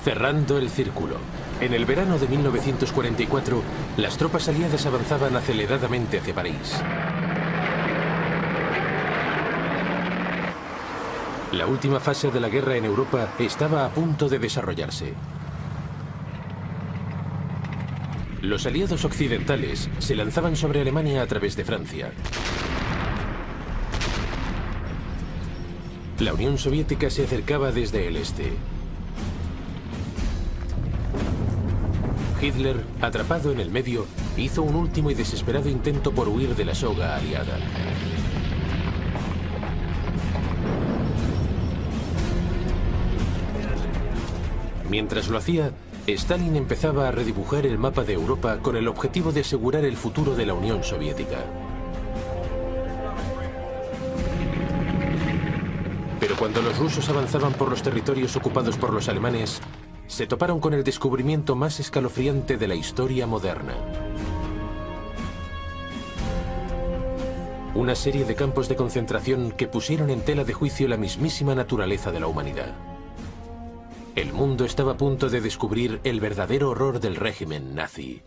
Cerrando el círculo. En el verano de 1944, las tropas aliadas avanzaban aceleradamente hacia París. La última fase de la guerra en Europa estaba a punto de desarrollarse. Los aliados occidentales se lanzaban sobre Alemania a través de Francia. La Unión Soviética se acercaba desde el este. Hitler, atrapado en el medio, hizo un último y desesperado intento por huir de la soga aliada. Mientras lo hacía, Stalin empezaba a redibujar el mapa de Europa con el objetivo de asegurar el futuro de la Unión Soviética. Pero cuando los rusos avanzaban por los territorios ocupados por los alemanes, se toparon con el descubrimiento más escalofriante de la historia moderna. Una serie de campos de concentración que pusieron en tela de juicio la mismísima naturaleza de la humanidad. El mundo estaba a punto de descubrir el verdadero horror del régimen nazi.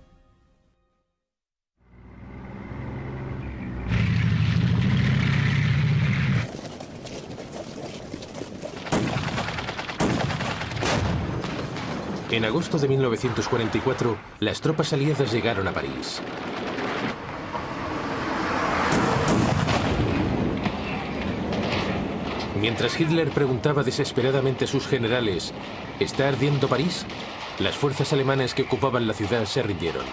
En agosto de 1944, las tropas aliadas llegaron a París. Mientras Hitler preguntaba desesperadamente a sus generales, ¿está ardiendo París?, las fuerzas alemanas que ocupaban la ciudad se rindieron.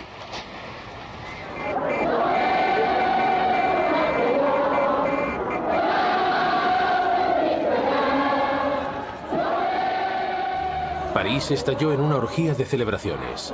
París estalló en una orgía de celebraciones.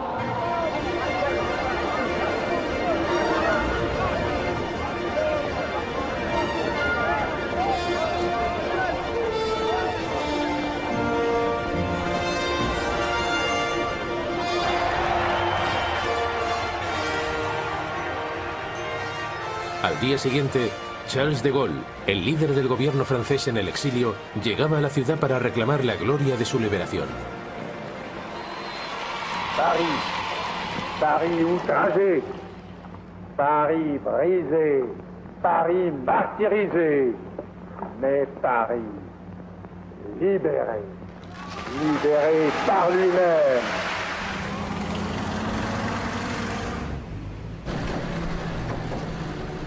Al día siguiente, Charles de Gaulle, el líder del gobierno francés en el exilio, llegaba a la ciudad para reclamar la gloria de su liberación. Paris, Paris outragé, Paris brisé, Paris martyrisé, mais Paris libéré, libéré par lui-même.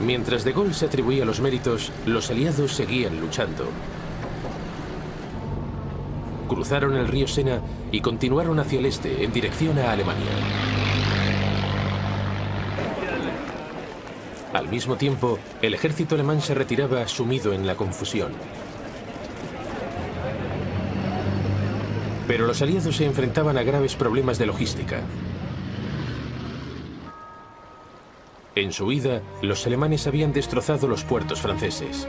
Mientras de Gaulle se atribuía los méritos, los aliados seguían luchando. Cruzaron el río Sena y continuaron hacia el este, en dirección a Alemania. Al mismo tiempo, el ejército alemán se retiraba sumido en la confusión. Pero los aliados se enfrentaban a graves problemas de logística. En su huida, los alemanes habían destrozado los puertos franceses.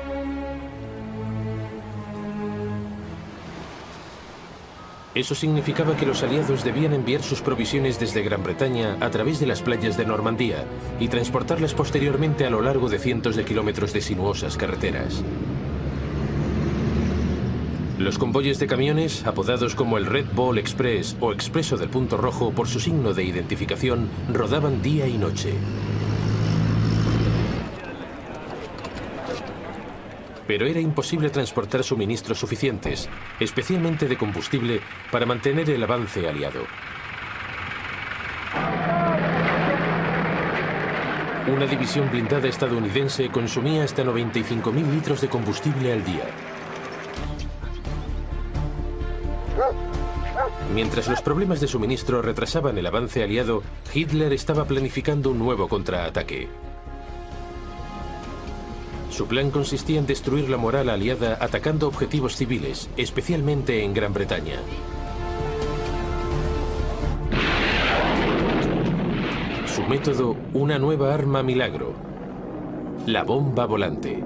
Eso significaba que los aliados debían enviar sus provisiones desde Gran Bretaña a través de las playas de Normandía y transportarlas posteriormente a lo largo de cientos de kilómetros de sinuosas carreteras. Los convoyes de camiones, apodados como el Red Ball Express o Expreso del Punto Rojo por su signo de identificación, rodaban día y noche. Pero era imposible transportar suministros suficientes, especialmente de combustible, para mantener el avance aliado. Una división blindada estadounidense consumía hasta 95.000 litros de combustible al día. Mientras los problemas de suministro retrasaban el avance aliado, Hitler estaba planificando un nuevo contraataque. Su plan consistía en destruir la moral aliada atacando objetivos civiles, especialmente en Gran Bretaña. Su método, una nueva arma milagro: la bomba volante.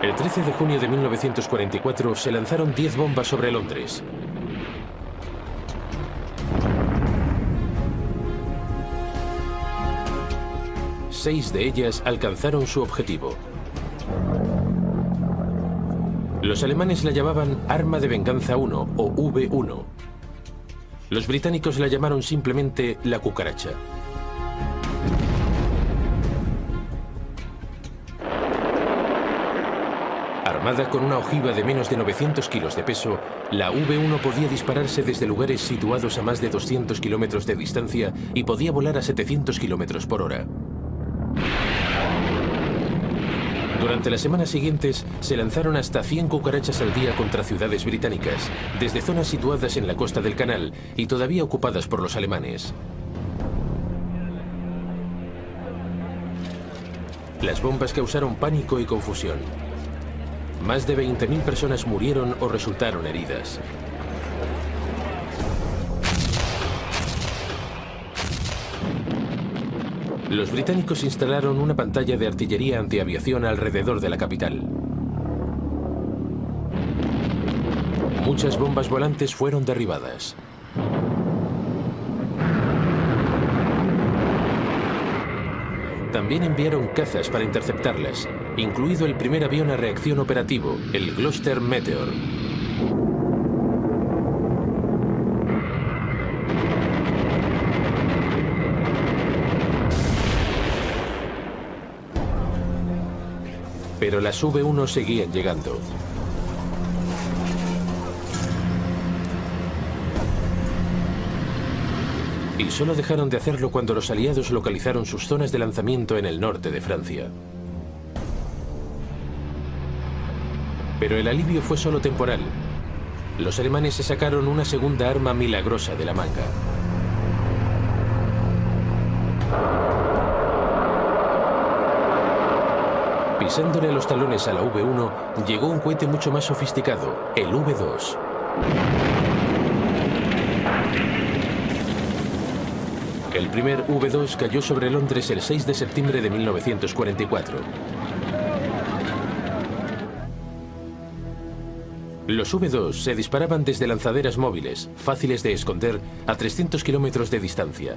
El 13 de junio de 1944 se lanzaron 10 bombas sobre Londres. Seis de ellas alcanzaron su objetivo. Los alemanes la llamaban Arma de Venganza 1 o V1. Los británicos la llamaron simplemente la cucaracha. Armada con una ojiva de menos de 900 kilos de peso, la V1 podía dispararse desde lugares situados a más de 200 kilómetros de distancia y podía volar a 700 kilómetros por hora. Durante las semanas siguientes, se lanzaron hasta 100 cucarachas al día contra ciudades británicas, desde zonas situadas en la costa del canal y todavía ocupadas por los alemanes. Las bombas causaron pánico y confusión. Más de 20.000 personas murieron o resultaron heridas. Los británicos instalaron una pantalla de artillería antiaviación alrededor de la capital. Muchas bombas volantes fueron derribadas. También enviaron cazas para interceptarlas, incluido el primer avión a reacción operativo, el Gloster Meteor. Pero las V1 seguían llegando. Y solo dejaron de hacerlo cuando los aliados localizaron sus zonas de lanzamiento en el norte de Francia. Pero el alivio fue solo temporal. Los alemanes se sacaron una segunda arma milagrosa de la manga. Pisándole a los talones a la V1, llegó un cohete mucho más sofisticado, el V2. El primer V2 cayó sobre Londres el 6 de septiembre de 1944. Los V2 se disparaban desde lanzaderas móviles, fáciles de esconder, a 300 kilómetros de distancia.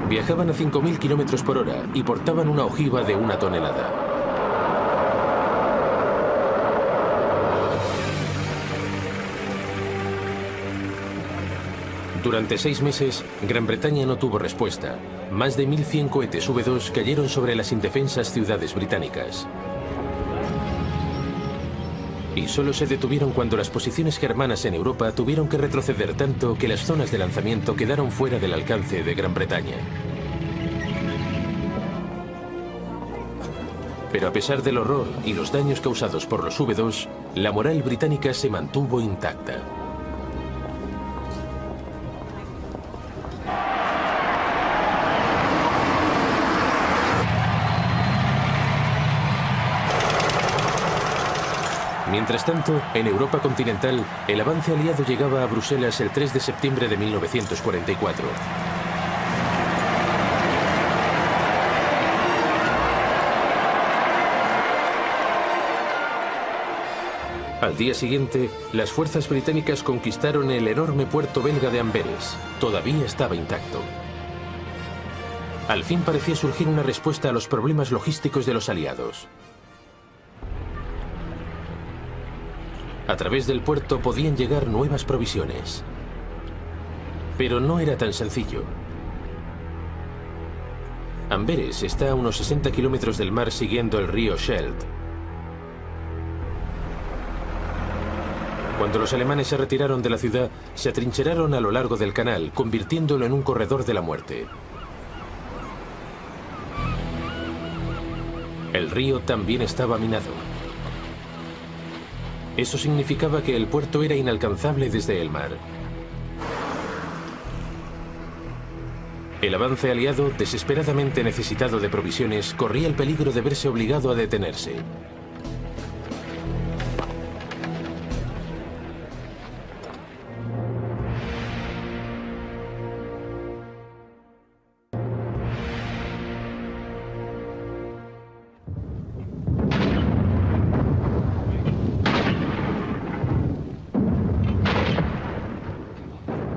Viajaban a 5.000 kilómetros por hora y portaban una ojiva de 1 tonelada. Durante 6 meses, Gran Bretaña no tuvo respuesta. Más de 1.100 cohetes V2 cayeron sobre las indefensas ciudades británicas. Y solo se detuvieron cuando las posiciones germanas en Europa tuvieron que retroceder tanto que las zonas de lanzamiento quedaron fuera del alcance de Gran Bretaña. Pero a pesar del horror y los daños causados por los V2, la moral británica se mantuvo intacta. Mientras tanto, en Europa continental, el avance aliado llegaba a Bruselas el 3 de septiembre de 1944. Al día siguiente, las fuerzas británicas conquistaron el enorme puerto belga de Amberes. Todavía estaba intacto. Al fin parecía surgir una respuesta a los problemas logísticos de los aliados. A través del puerto podían llegar nuevas provisiones. Pero no era tan sencillo. Amberes está a unos 60 kilómetros del mar siguiendo el río Scheldt. Cuando los alemanes se retiraron de la ciudad, se atrincheraron a lo largo del canal, convirtiéndolo en un corredor de la muerte. El río también estaba minado. Eso significaba que el puerto era inalcanzable desde el mar. El avance aliado, desesperadamente necesitado de provisiones, corría el peligro de verse obligado a detenerse.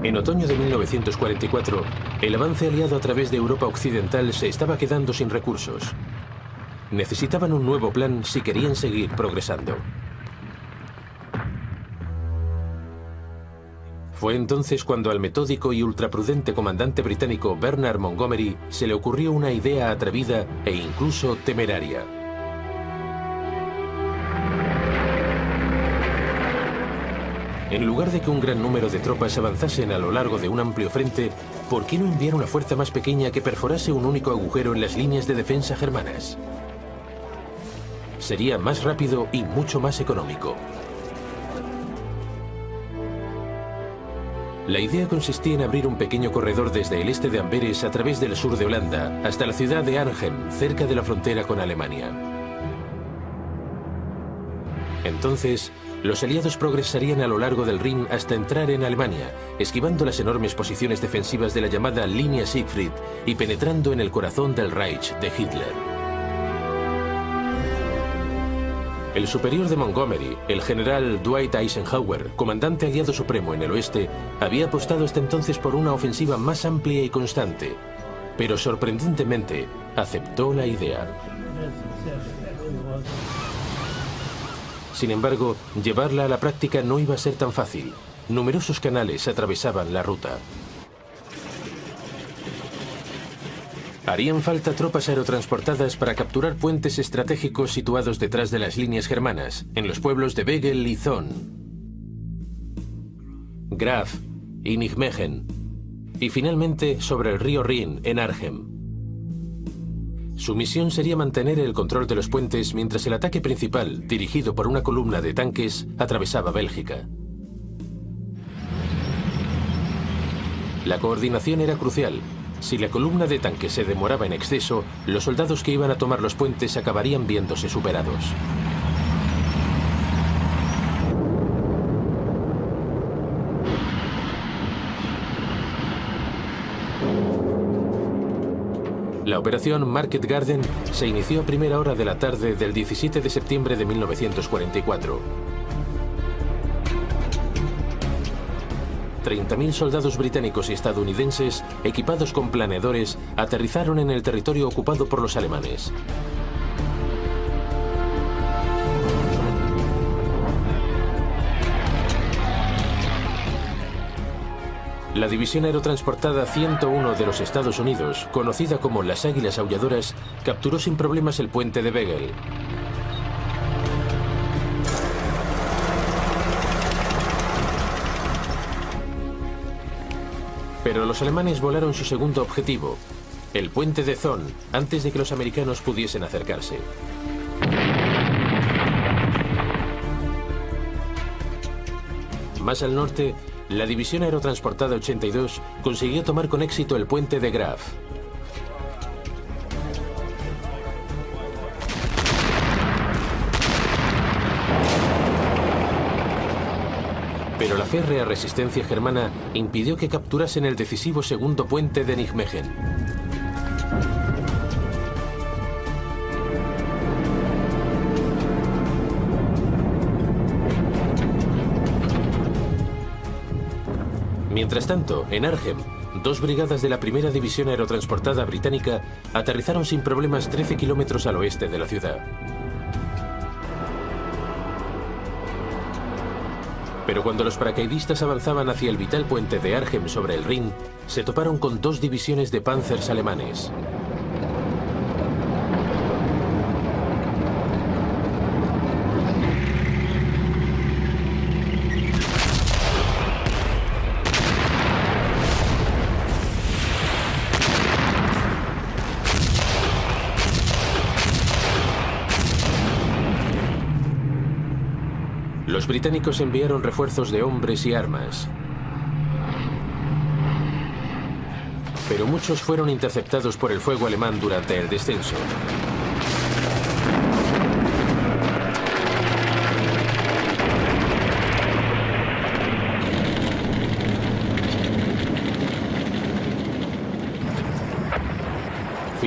En otoño de 1944, el avance aliado a través de Europa Occidental se estaba quedando sin recursos. necesitaban un nuevo plan si querían seguir progresando. Fue entonces cuando al metódico y ultraprudente comandante británico Bernard Montgomery se le ocurrió una idea atrevida e incluso temeraria. En lugar de que un gran número de tropas avanzasen a lo largo de un amplio frente, ¿por qué no enviar una fuerza más pequeña que perforase un único agujero en las líneas de defensa germanas? Sería más rápido y mucho más económico. La idea consistía en abrir un pequeño corredor desde el este de Amberes a través del sur de Holanda hasta la ciudad de Arnhem, cerca de la frontera con Alemania. Entonces, los aliados progresarían a lo largo del Rin hasta entrar en Alemania, esquivando las enormes posiciones defensivas de la llamada Línea Siegfried y penetrando en el corazón del Reich de Hitler. El superior de Montgomery, el general Dwight Eisenhower, comandante aliado supremo en el oeste, había apostado hasta entonces por una ofensiva más amplia y constante, pero sorprendentemente aceptó la idea. Sin embargo, llevarla a la práctica no iba a ser tan fácil. Numerosos canales atravesaban la ruta. Harían falta tropas aerotransportadas para capturar puentes estratégicos situados detrás de las líneas germanas, en los pueblos de Wegel y Thon, Graf y Nijmegen, y finalmente sobre el río Rin en Arnhem. Su misión sería mantener el control de los puentes mientras el ataque principal, dirigido por una columna de tanques, atravesaba Bélgica. La coordinación era crucial. Si la columna de tanques se demoraba en exceso, los soldados que iban a tomar los puentes acabarían viéndose superados. La operación Market Garden se inició a primera hora de la tarde del 17 de septiembre de 1944. 30.000 soldados británicos y estadounidenses, equipados con planeadores, aterrizaron en el territorio ocupado por los alemanes. La división aerotransportada 101 de los Estados Unidos, conocida como las Águilas Aulladoras, capturó sin problemas el puente de Wegel. Pero los alemanes volaron su segundo objetivo, el puente de Thon, antes de que los americanos pudiesen acercarse. Más al norte, la división aerotransportada 82 consiguió tomar con éxito el puente de Graf. Pero la férrea resistencia germana impidió que capturasen el decisivo segundo puente de Nijmegen. Mientras tanto, en Arnhem, dos brigadas de la primera división aerotransportada británica aterrizaron sin problemas 13 kilómetros al oeste de la ciudad. Pero cuando los paracaidistas avanzaban hacia el vital puente de Arnhem sobre el Rin, se toparon con dos divisiones de Panzers alemanes. Los británicos enviaron refuerzos de hombres y armas. Pero muchos fueron interceptados por el fuego alemán durante el descenso.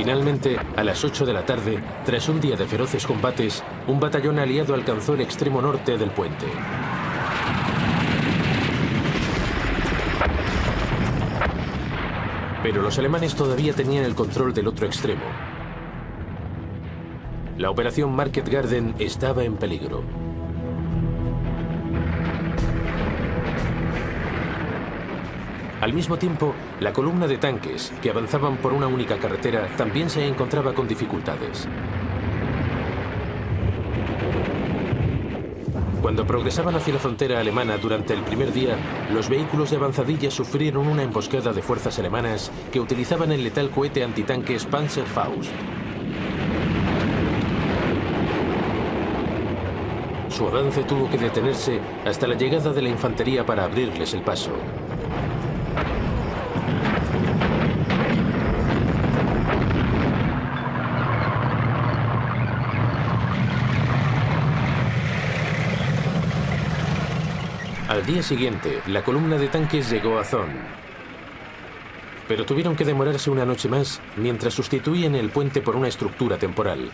Finalmente, a las 8 de la tarde, tras un día de feroces combates, un batallón aliado alcanzó el extremo norte del puente. Pero los alemanes todavía tenían el control del otro extremo. La operación Market Garden estaba en peligro. Al mismo tiempo, la columna de tanques, que avanzaban por una única carretera, también se encontraba con dificultades. Cuando progresaban hacia la frontera alemana durante el primer día, los vehículos de avanzadilla sufrieron una emboscada de fuerzas alemanas que utilizaban el letal cohete antitanques Panzerfaust. Su avance tuvo que detenerse hasta la llegada de la infantería para abrirles el paso. Al día siguiente, la columna de tanques llegó a Thon. Pero tuvieron que demorarse una noche más mientras sustituían el puente por una estructura temporal.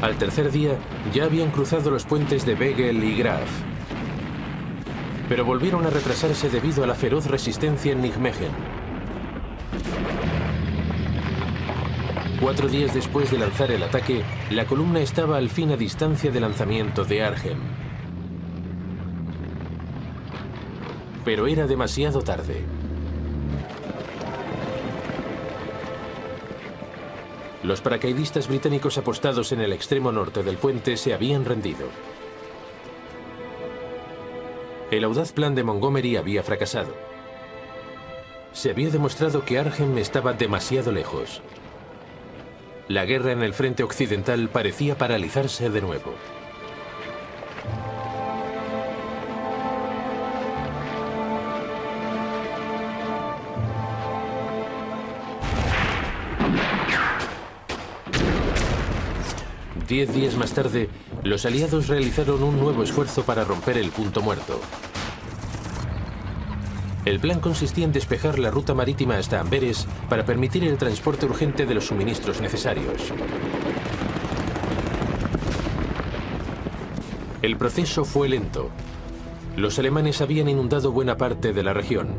Al tercer día, ya habían cruzado los puentes de Wegel y Graf. Pero volvieron a retrasarse debido a la feroz resistencia en Nijmegen. 4 días después de lanzar el ataque, la columna estaba al fin a distancia de lanzamiento de Arnhem. Pero era demasiado tarde. Los paracaidistas británicos apostados en el extremo norte del puente se habían rendido. El audaz plan de Montgomery había fracasado. Se había demostrado que Arnhem estaba demasiado lejos. La guerra en el frente occidental parecía paralizarse de nuevo. Diez días más tarde, los aliados realizaron un nuevo esfuerzo para romper el punto muerto. El plan consistía en despejar la ruta marítima hasta Amberes para permitir el transporte urgente de los suministros necesarios. El proceso fue lento. Los alemanes habían inundado buena parte de la región.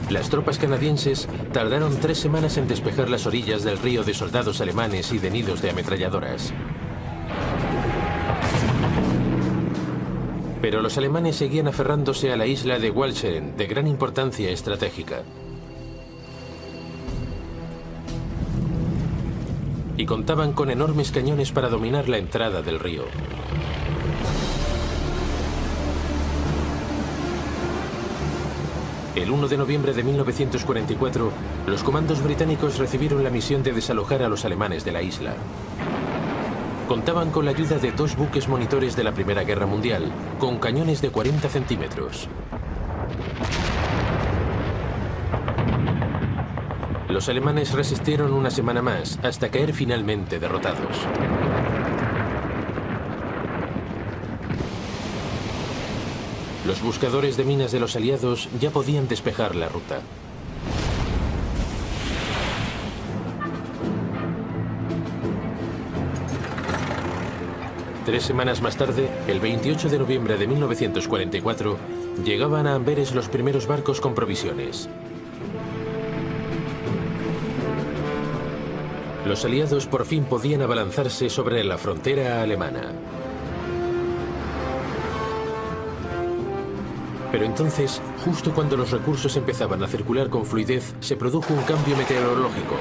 Las tropas canadienses tardaron 3 semanas en despejar las orillas del río de soldados alemanes y de nidos de ametralladoras. Pero los alemanes seguían aferrándose a la isla de Walcheren, de gran importancia estratégica. Y contaban con enormes cañones para dominar la entrada del río. El 1 de noviembre de 1944, los comandos británicos recibieron la misión de desalojar a los alemanes de la isla. Contaban con la ayuda de 2 buques monitores de la Primera Guerra Mundial, con cañones de 40 centímetros. Los alemanes resistieron una semana más, hasta caer finalmente derrotados. Los buscadores de minas de los aliados ya podían despejar la ruta. Tres semanas más tarde, el 28 de noviembre de 1944, llegaban a Amberes los primeros barcos con provisiones. Los aliados por fin podían abalanzarse sobre la frontera alemana. Pero entonces, justo cuando los recursos empezaban a circular con fluidez, se produjo un cambio meteorológico.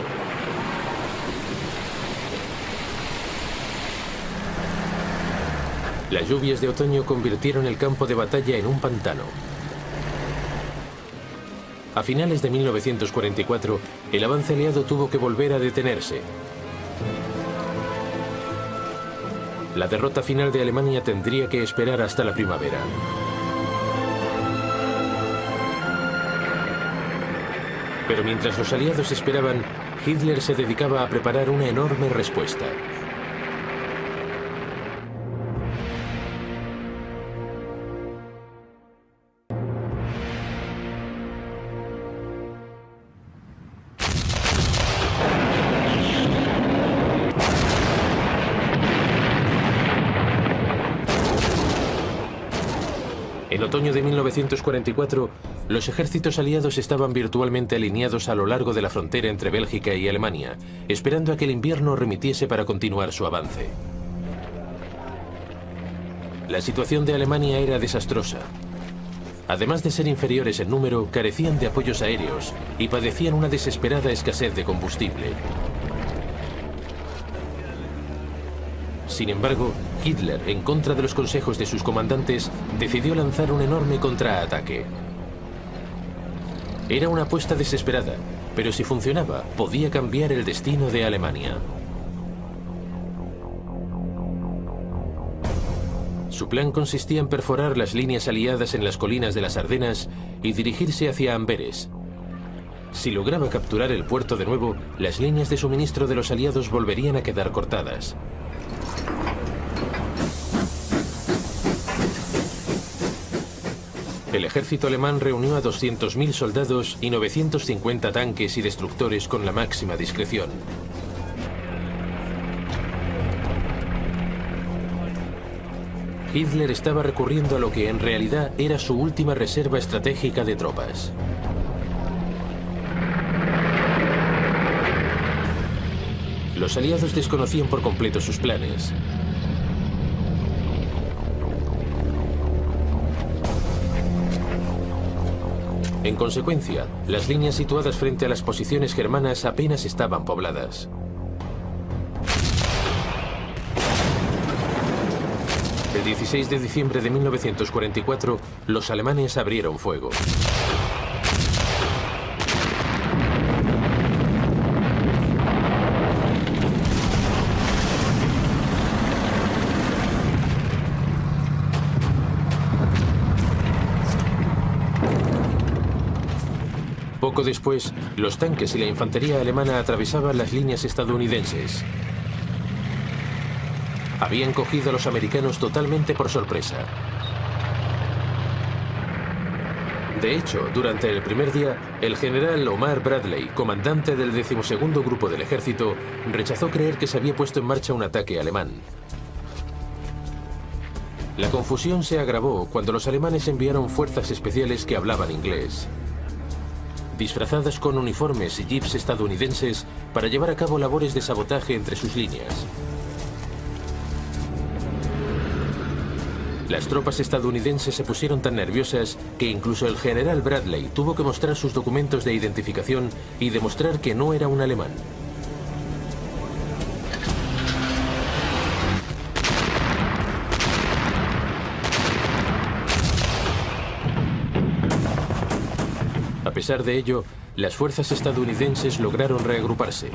Las lluvias de otoño convirtieron el campo de batalla en un pantano. A finales de 1944, el avance aliado tuvo que volver a detenerse. La derrota final de Alemania tendría que esperar hasta la primavera. Pero mientras los aliados esperaban, Hitler se dedicaba a preparar una enorme respuesta. En otoño de 1944, los ejércitos aliados estaban virtualmente alineados a lo largo de la frontera entre Bélgica y Alemania, esperando a que el invierno remitiese para continuar su avance. La situación de Alemania era desastrosa. Además de ser inferiores en número, carecían de apoyos aéreos y padecían una desesperada escasez de combustible. Sin embargo, Hitler, en contra de los consejos de sus comandantes, decidió lanzar un enorme contraataque. Era una apuesta desesperada, pero si funcionaba, podía cambiar el destino de Alemania. Su plan consistía en perforar las líneas aliadas en las colinas de las Ardenas y dirigirse hacia Amberes. Si lograba capturar el puerto de nuevo, las líneas de suministro de los aliados volverían a quedar cortadas. El ejército alemán reunió a 200.000 soldados y 950 tanques y destructores con la máxima discreción. Hitler estaba recurriendo a lo que en realidad era su última reserva estratégica de tropas. Los aliados desconocían por completo sus planes. En consecuencia, las líneas situadas frente a las posiciones germanas apenas estaban pobladas. El 16 de diciembre de 1944, los alemanes abrieron fuego. Poco después, los tanques y la infantería alemana atravesaban las líneas estadounidenses. Habían cogido a los americanos totalmente por sorpresa. De hecho, durante el primer día, el general Omar Bradley, comandante del 12º Grupo del Ejército, rechazó creer que se había puesto en marcha un ataque alemán. La confusión se agravó cuando los alemanes enviaron fuerzas especiales que hablaban inglés, disfrazadas con uniformes y jeeps estadounidenses para llevar a cabo labores de sabotaje entre sus líneas. Las tropas estadounidenses se pusieron tan nerviosas que incluso el general Bradley tuvo que mostrar sus documentos de identificación y demostrar que no era un alemán. A pesar de ello, las fuerzas estadounidenses lograron reagruparse.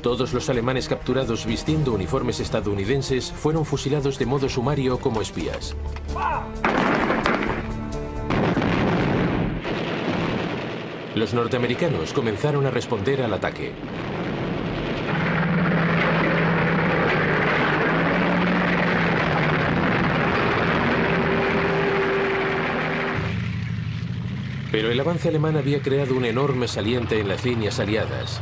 Todos los alemanes capturados vistiendo uniformes estadounidenses fueron fusilados de modo sumario como espías. Los norteamericanos comenzaron a responder al ataque. Pero el avance alemán había creado un enorme saliente en las líneas aliadas.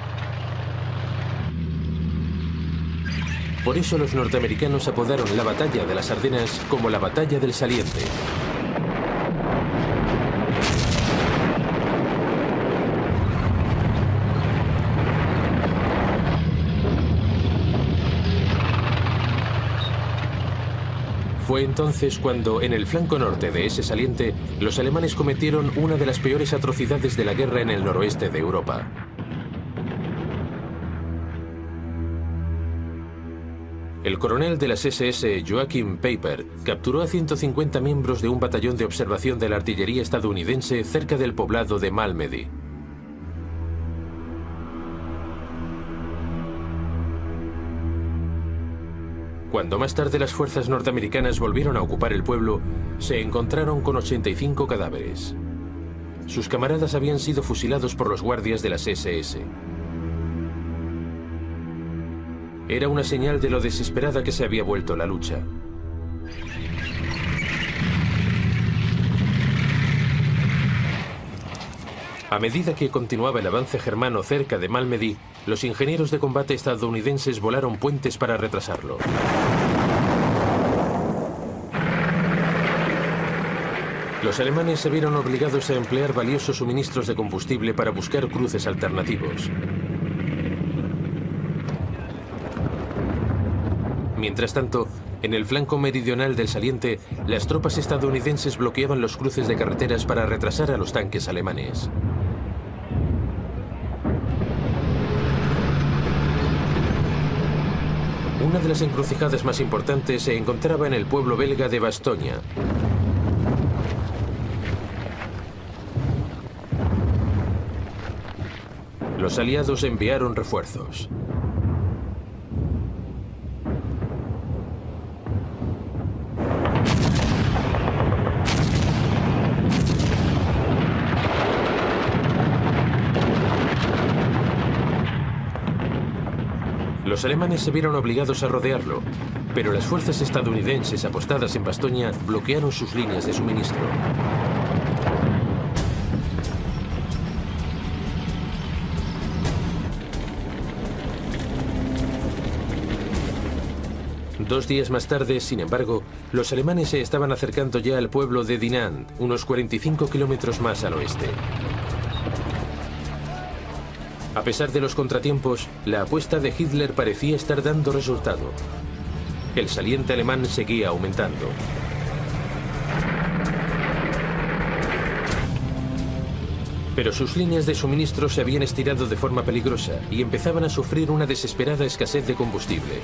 Por eso los norteamericanos apodaron la batalla de las Ardenas como la batalla del saliente. Fue entonces cuando, en el flanco norte de ese saliente, los alemanes cometieron una de las peores atrocidades de la guerra en el noroeste de Europa. El coronel de las SS, Joachim Peiper, capturó a 150 miembros de un batallón de observación de la artillería estadounidense cerca del poblado de Malmedy. Cuando más tarde las fuerzas norteamericanas volvieron a ocupar el pueblo, se encontraron con 85 cadáveres. Sus camaradas habían sido fusilados por los guardias de las SS. Era una señal de lo desesperada que se había vuelto la lucha. A medida que continuaba el avance germano cerca de Malmedy, los ingenieros de combate estadounidenses volaron puentes para retrasarlo. Los alemanes se vieron obligados a emplear valiosos suministros de combustible para buscar cruces alternativos. Mientras tanto, en el flanco meridional del saliente, las tropas estadounidenses bloqueaban los cruces de carreteras para retrasar a los tanques alemanes. Una de las encrucijadas más importantes se encontraba en el pueblo belga de Bastogne. Los aliados enviaron refuerzos. Los alemanes se vieron obligados a rodearlo, pero las fuerzas estadounidenses apostadas en Bastogne bloquearon sus líneas de suministro. Dos días más tarde, sin embargo, los alemanes se estaban acercando ya al pueblo de Dinant, unos 45 kilómetros más al oeste. A pesar de los contratiempos, la apuesta de Hitler parecía estar dando resultado. El saliente alemán seguía aumentando. Pero sus líneas de suministro se habían estirado de forma peligrosa y empezaban a sufrir una desesperada escasez de combustible.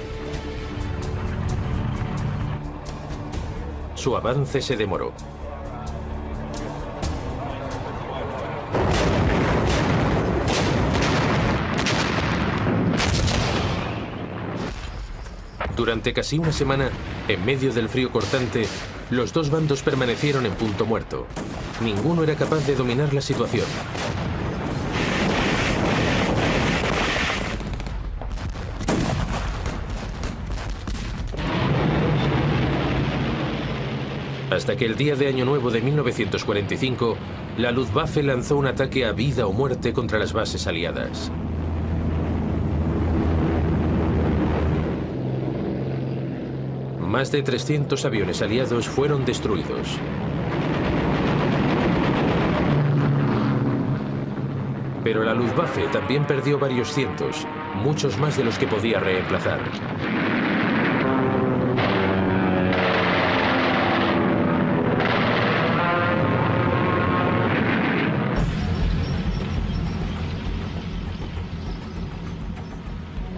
Su avance se demoró. Durante casi una semana, en medio del frío cortante, los dos bandos permanecieron en punto muerto. Ninguno era capaz de dominar la situación. Hasta que el día de Año Nuevo de 1945, la Luftwaffe lanzó un ataque a vida o muerte contra las bases aliadas. Más de 300 aviones aliados fueron destruidos. Pero la Luftwaffe también perdió varios cientos, muchos más de los que podía reemplazar.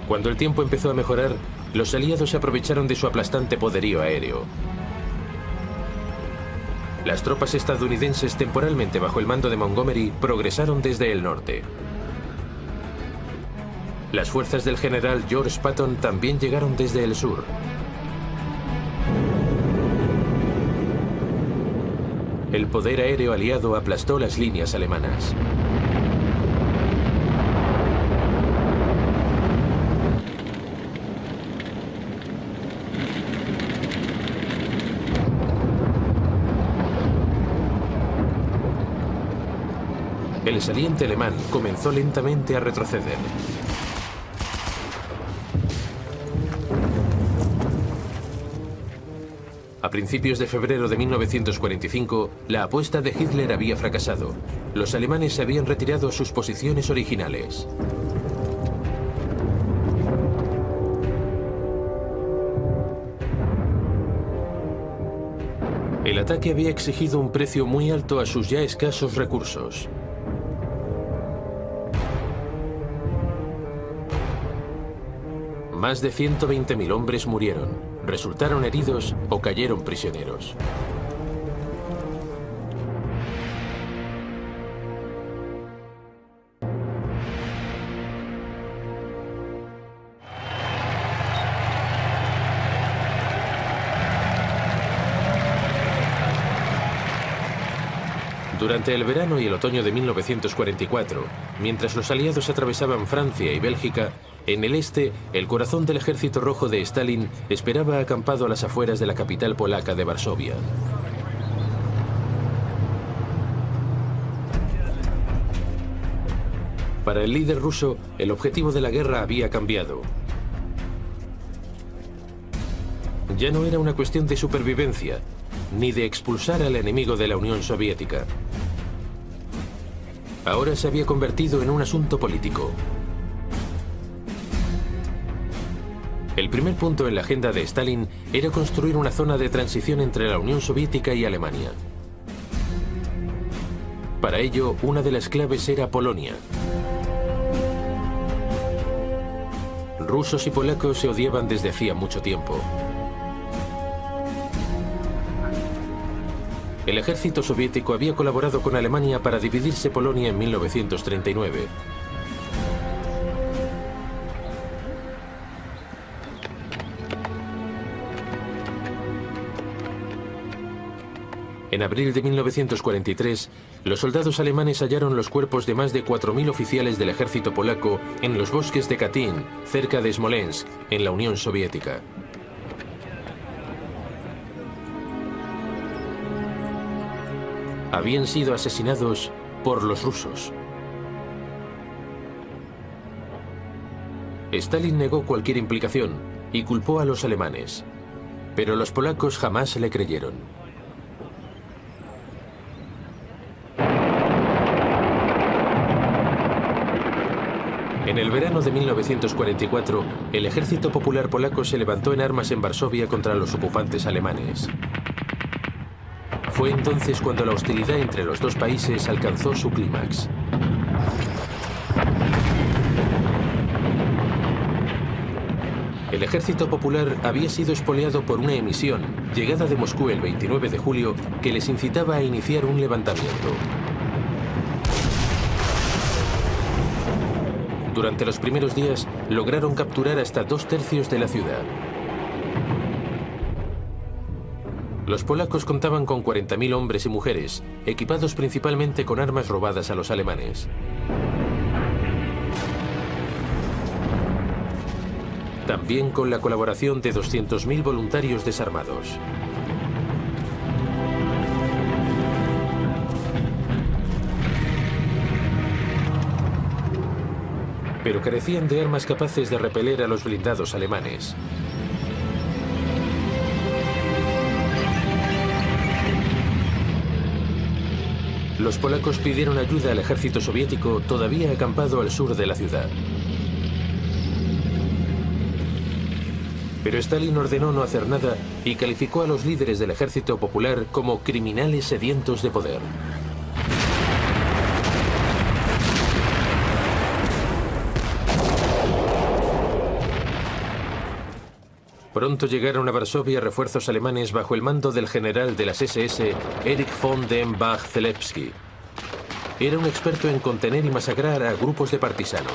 Cuando el tiempo empezó a mejorar, los aliados se aprovecharon de su aplastante poderío aéreo. Las tropas estadounidenses, temporalmente bajo el mando de Montgomery, progresaron desde el norte. Las fuerzas del general George Patton también llegaron desde el sur. El poder aéreo aliado aplastó las líneas alemanas. El saliente alemán comenzó lentamente a retroceder. A principios de febrero de 1945, la apuesta de Hitler había fracasado. Los alemanes se habían retirado a sus posiciones originales. El ataque había exigido un precio muy alto a sus ya escasos recursos. Más de 120.000 hombres murieron, resultaron heridos o cayeron prisioneros. Durante el verano y el otoño de 1944, mientras los aliados atravesaban Francia y Bélgica, en el este, el corazón del ejército rojo de Stalin esperaba acampado a las afueras de la capital polaca de Varsovia. Para el líder ruso, el objetivo de la guerra había cambiado. Ya no era una cuestión de supervivencia, ni de expulsar al enemigo de la Unión Soviética. Ahora se había convertido en un asunto político. El primer punto en la agenda de Stalin era construir una zona de transición entre la Unión Soviética y Alemania. Para ello, una de las claves era Polonia. Rusos y polacos se odiaban desde hacía mucho tiempo. El ejército soviético había colaborado con Alemania para dividirse Polonia en 1939. En abril de 1943, los soldados alemanes hallaron los cuerpos de más de 4.000 oficiales del ejército polaco en los bosques de Katyn, cerca de Smolensk, en la Unión Soviética. Habían sido asesinados por los rusos. Stalin negó cualquier implicación y culpó a los alemanes, pero los polacos jamás le creyeron. En el verano de 1944, el ejército popular polaco se levantó en armas en Varsovia contra los ocupantes alemanes. Fue entonces cuando la hostilidad entre los dos países alcanzó su clímax. El ejército popular había sido expoliado por una emisión, llegada de Moscú el 29 de julio, que les incitaba a iniciar un levantamiento. Durante los primeros días, lograron capturar hasta 2/3 de la ciudad. Los polacos contaban con 40.000 hombres y mujeres, equipados principalmente con armas robadas a los alemanes. También con la colaboración de 200.000 voluntarios desarmados. Pero carecían de armas capaces de repeler a los blindados alemanes. Los polacos pidieron ayuda al ejército soviético todavía acampado al sur de la ciudad. Pero Stalin ordenó no hacer nada y calificó a los líderes del ejército popular como criminales sedientos de poder. Pronto llegaron a Varsovia refuerzos alemanes bajo el mando del general de las SS, Erich von dem Bach-Zelewski. Era un experto en contener y masacrar a grupos de partisanos.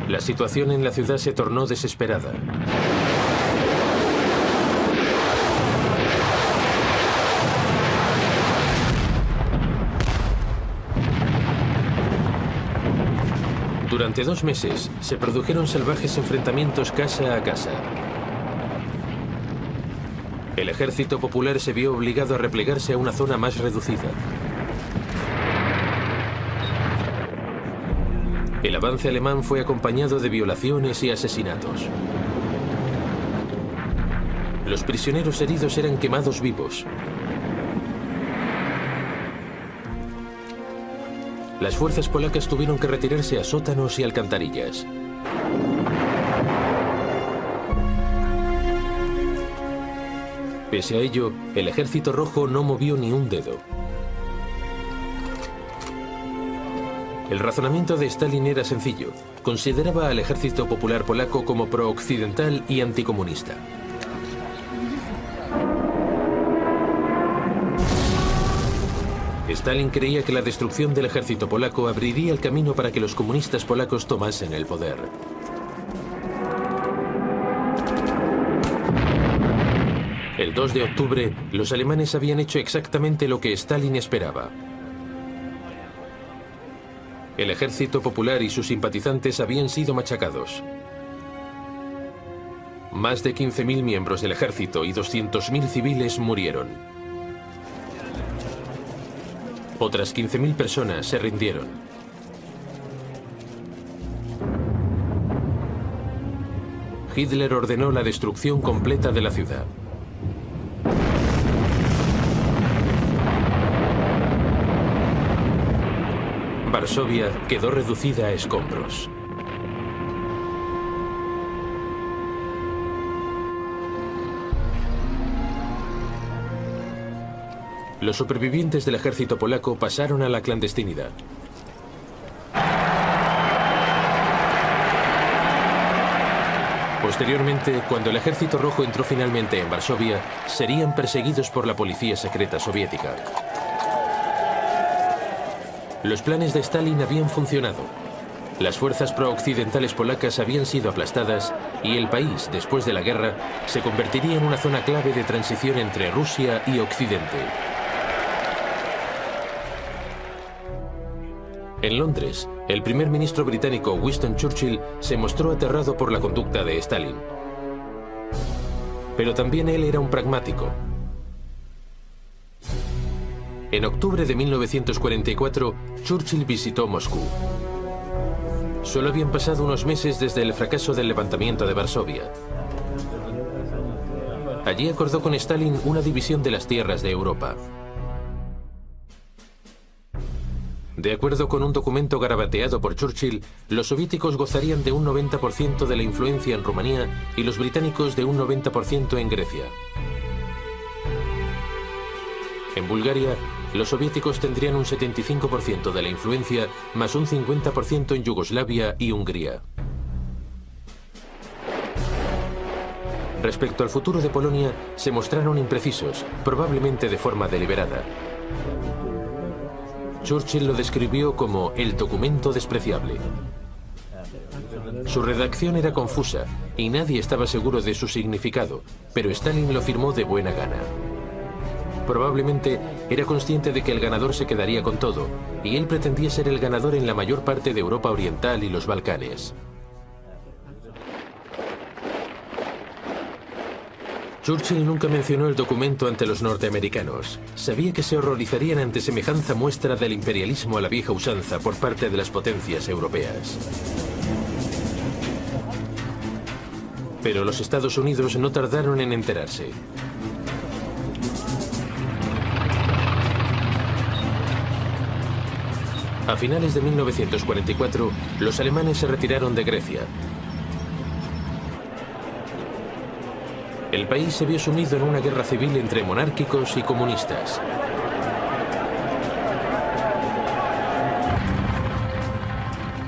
La situación en la ciudad se tornó desesperada. Durante 2 meses se produjeron salvajes enfrentamientos casa a casa. El ejército popular se vio obligado a replegarse a una zona más reducida. El avance alemán fue acompañado de violaciones y asesinatos. Los prisioneros heridos eran quemados vivos. Las fuerzas polacas tuvieron que retirarse a sótanos y alcantarillas. Pese a ello, el Ejército Rojo no movió ni un dedo. El razonamiento de Stalin era sencillo. Consideraba al Ejército Popular Polaco como pro-occidental y anticomunista. Stalin creía que la destrucción del ejército polaco abriría el camino para que los comunistas polacos tomasen el poder. El 2 de octubre, los alemanes habían hecho exactamente lo que Stalin esperaba. El ejército popular y sus simpatizantes habían sido machacados. Más de 15.000 miembros del ejército y 200.000 civiles murieron. Otras 15.000 personas se rindieron. Hitler ordenó la destrucción completa de la ciudad. Varsovia quedó reducida a escombros. Los supervivientes del ejército polaco pasaron a la clandestinidad. Posteriormente, cuando el Ejército Rojo entró finalmente en Varsovia, serían perseguidos por la policía secreta soviética. Los planes de Stalin habían funcionado. Las fuerzas pro-occidentales polacas habían sido aplastadas y el país, después de la guerra, se convertiría en una zona clave de transición entre Rusia y Occidente. En Londres, el primer ministro británico Winston Churchill se mostró aterrado por la conducta de Stalin. Pero también él era un pragmático. En octubre de 1944, Churchill visitó Moscú. Solo habían pasado unos meses desde el fracaso del levantamiento de Varsovia. Allí acordó con Stalin una división de las tierras de Europa. De acuerdo con un documento garabateado por Churchill, los soviéticos gozarían de un 90% de la influencia en Rumanía y los británicos de un 90% en Grecia. En Bulgaria, los soviéticos tendrían un 75% de la influencia, más un 50% en Yugoslavia y Hungría. Respecto al futuro de Polonia, se mostraron imprecisos, probablemente de forma deliberada. Churchill lo describió como el documento despreciable. Su redacción era confusa y nadie estaba seguro de su significado, pero Stalin lo firmó de buena gana. Probablemente era consciente de que el ganador se quedaría con todo, y él pretendía ser el ganador en la mayor parte de Europa Oriental y los Balcanes. Churchill nunca mencionó el documento ante los norteamericanos. Sabía que se horrorizarían ante semejanza muestra del imperialismo a la vieja usanza por parte de las potencias europeas. Pero los Estados Unidos no tardaron en enterarse. A finales de 1944, los alemanes se retiraron de Grecia. El país se vio sumido en una guerra civil entre monárquicos y comunistas.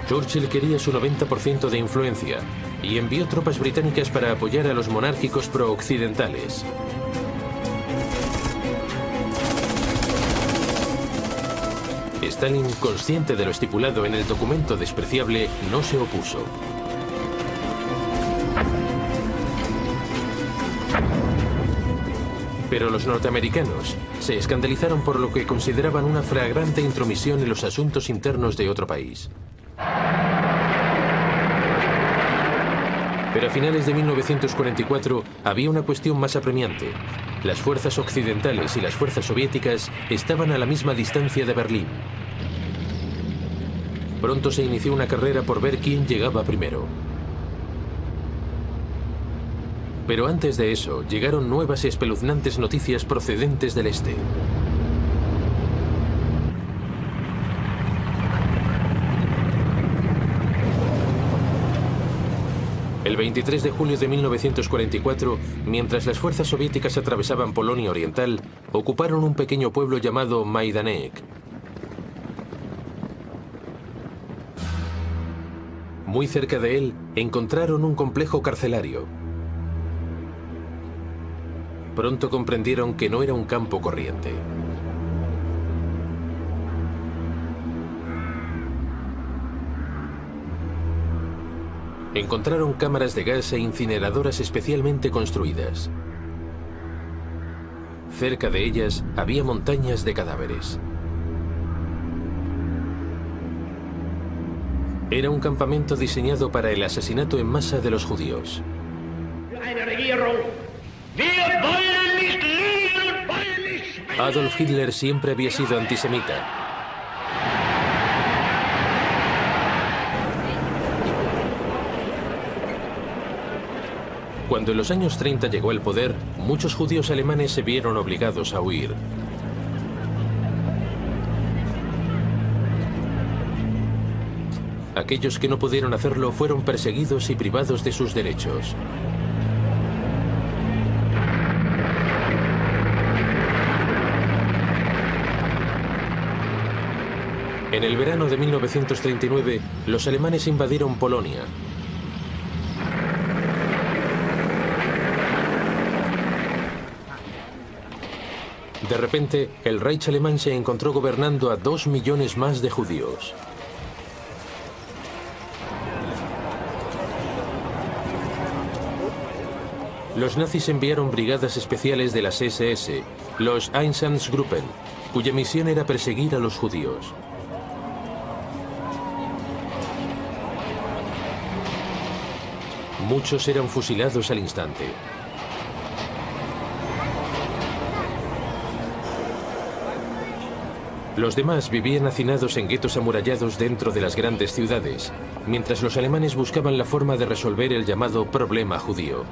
Churchill quería su 90% de influencia y envió tropas británicas para apoyar a los monárquicos pro-occidentales. Stalin, consciente de lo estipulado en el documento despreciable, no se opuso. Pero los norteamericanos se escandalizaron por lo que consideraban una flagrante intromisión en los asuntos internos de otro país. Pero a finales de 1944 había una cuestión más apremiante. Las fuerzas occidentales y las fuerzas soviéticas estaban a la misma distancia de Berlín. Pronto se inició una carrera por ver quién llegaba primero. Pero antes de eso, llegaron nuevas y espeluznantes noticias procedentes del este. El 23 de julio de 1944, mientras las fuerzas soviéticas atravesaban Polonia Oriental, ocuparon un pequeño pueblo llamado Majdanek. Muy cerca de él, encontraron un complejo carcelario. Pronto comprendieron que no era un campo corriente. Encontraron cámaras de gas e incineradoras especialmente construidas. Cerca de ellas había montañas de cadáveres. Era un campamento diseñado para el asesinato en masa de los judíos. Adolf Hitler siempre había sido antisemita. Cuando en los años 30 llegó al poder, muchos judíos alemanes se vieron obligados a huir. Aquellos que no pudieron hacerlo fueron perseguidos y privados de sus derechos. En el verano de 1939, los alemanes invadieron Polonia. De repente, el Reich alemán se encontró gobernando a 2 millones más de judíos. Los nazis enviaron brigadas especiales de las SS, los Einsatzgruppen, cuya misión era perseguir a los judíos. Muchos eran fusilados al instante. Los demás vivían hacinados en guetos amurallados dentro de las grandes ciudades, mientras los alemanes buscaban la forma de resolver el llamado problema judío.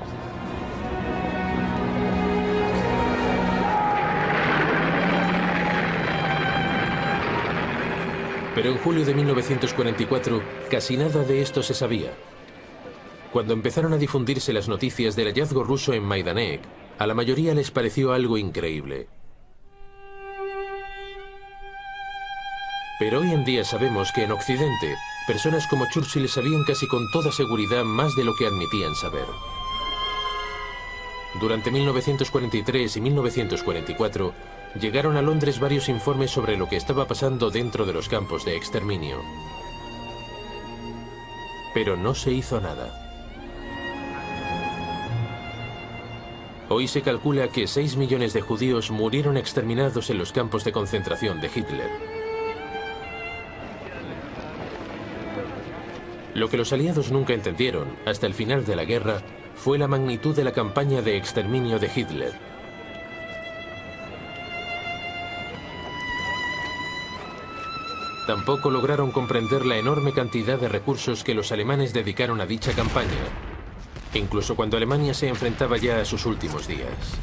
Pero en julio de 1944, casi nada de esto se sabía. Cuando empezaron a difundirse las noticias del hallazgo ruso en Majdanek, a la mayoría les pareció algo increíble. Pero hoy en día sabemos que en Occidente, personas como Churchill sabían casi con toda seguridad más de lo que admitían saber. Durante 1943 y 1944, llegaron a Londres varios informes sobre lo que estaba pasando dentro de los campos de exterminio. Pero no se hizo nada. Hoy se calcula que 6 millones de judíos murieron exterminados en los campos de concentración de Hitler. Lo que los aliados nunca entendieron, hasta el final de la guerra, fue la magnitud de la campaña de exterminio de Hitler. Tampoco lograron comprender la enorme cantidad de recursos que los alemanes dedicaron a dicha campaña, incluso cuando Alemania se enfrentaba ya a sus últimos días.